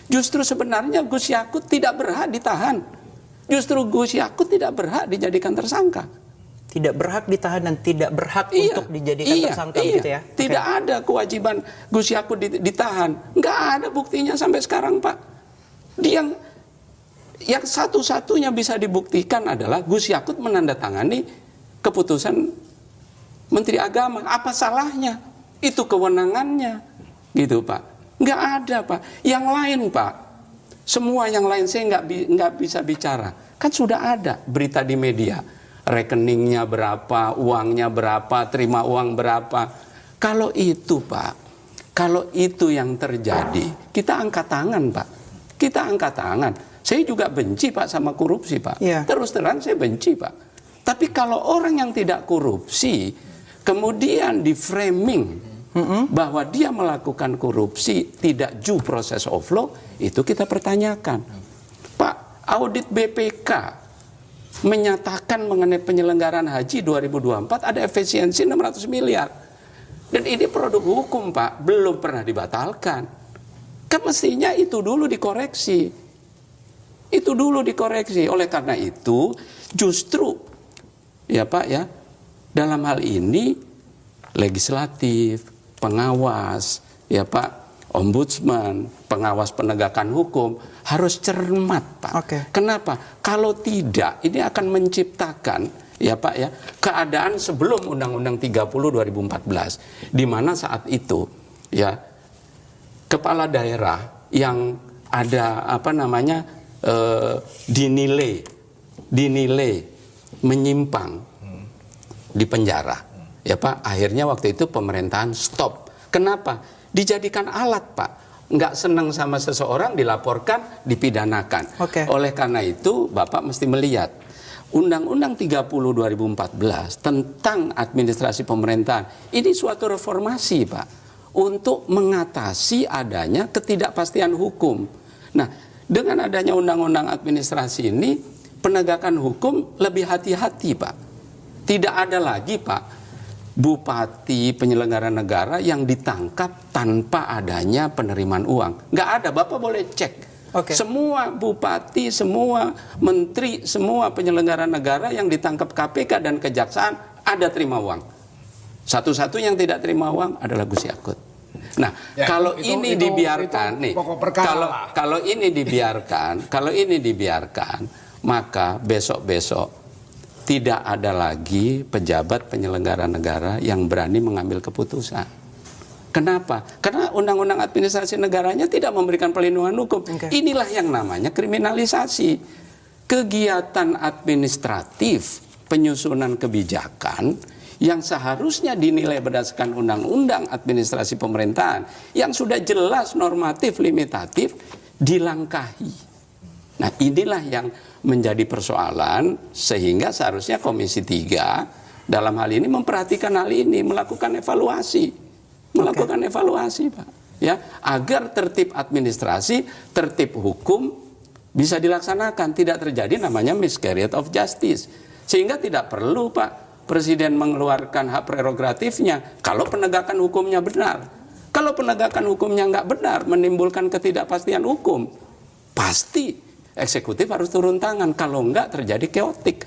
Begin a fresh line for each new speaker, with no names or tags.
Justru sebenarnya Gus Yakut tidak berhak ditahan. Justru Gus Yakut tidak berhak dijadikan tersangka.
Tidak berhak ditahan dan tidak berhak untuk dijadikan tersangka, gitu ya?
Tidak ada kewajiban Gus Yakut ditahan. Nggak ada buktinya sampai sekarang, Pak. Yang satu-satunya bisa dibuktikan adalah Gus Yakut menandatangani keputusan Menteri Agama. Apa salahnya? Itu kewenangannya, gitu Pak. Nggak ada, Pak. Yang lain, Pak, semua yang lain saya nggak bisa bicara. Kan sudah ada berita di media, rekeningnya berapa, uangnya berapa, terima uang berapa. Kalau itu, Pak, kalau itu yang terjadi, kita angkat tangan, Pak. Kita angkat tangan. Saya juga benci, Pak, sama korupsi, Pak. Terus terang saya benci, Pak. Tapi kalau orang yang tidak korupsi kemudian di framing bahwa dia melakukan korupsi, tidak due process of law, itu kita pertanyakan. Pak, audit BPK menyatakan mengenai penyelenggaraan haji 2024 ada efisiensi 600 miliar. Dan ini produk hukum, Pak, belum pernah dibatalkan. Kan mestinya itu dulu dikoreksi. Itu dulu dikoreksi. Oleh karena itu, justru, ya Pak ya, dalam hal ini legislatif, pengawas, ya Pak, ombudsman, pengawas penegakan hukum harus cermat, Pak. Kenapa? Kalau tidak, ini akan menciptakan, ya Pak ya, keadaan sebelum Undang-Undang 30 2014, di mana saat itu, ya, kepala daerah yang ada dinilai menyimpang di penjara. Ya Pak, akhirnya waktu itu pemerintahan stop. Kenapa? Dijadikan alat, Pak. Nggak senang sama seseorang, dilaporkan, dipidanakan. Oleh karena itu, Bapak mesti melihat Undang-Undang 30 2014 tentang administrasi pemerintahan. Ini suatu reformasi, Pak, untuk mengatasi adanya ketidakpastian hukum. Nah, dengan adanya Undang-Undang administrasi ini, penegakan hukum lebih hati-hati, Pak. Tidak ada lagi, Pak, bupati penyelenggara negara yang ditangkap tanpa adanya penerimaan uang. Nggak ada, Bapak boleh cek. Semua bupati, semua menteri, semua penyelenggara negara yang ditangkap KPK dan Kejaksaan ada terima uang. Satu-satu yang tidak terima uang adalah Gus Yakut. Nah, kalau ini dibiarkan, kalau ini dibiarkan, maka besok-besok tidak ada lagi pejabat penyelenggara negara yang berani mengambil keputusan. Kenapa? Karena Undang-Undang Administrasi Negaranya tidak memberikan perlindungan hukum. Inilah yang namanya kriminalisasi. Kegiatan administratif, penyusunan kebijakan yang seharusnya dinilai berdasarkan Undang-Undang Administrasi Pemerintahan yang sudah jelas normatif limitatif dilangkahi. Nah, inilah yang menjadi persoalan, sehingga seharusnya Komisi 3 dalam hal ini memperhatikan hal ini, melakukan evaluasi, Pak, ya, agar tertib administrasi, tertib hukum bisa dilaksanakan, tidak terjadi namanya miscarriage of justice, sehingga tidak perlu, Pak, Presiden mengeluarkan hak prerogatifnya kalau penegakan hukumnya benar. Kalau penegakan hukumnya nggak benar, menimbulkan ketidakpastian hukum, pasti eksekutif harus turun tangan, kalau enggak terjadi keotik.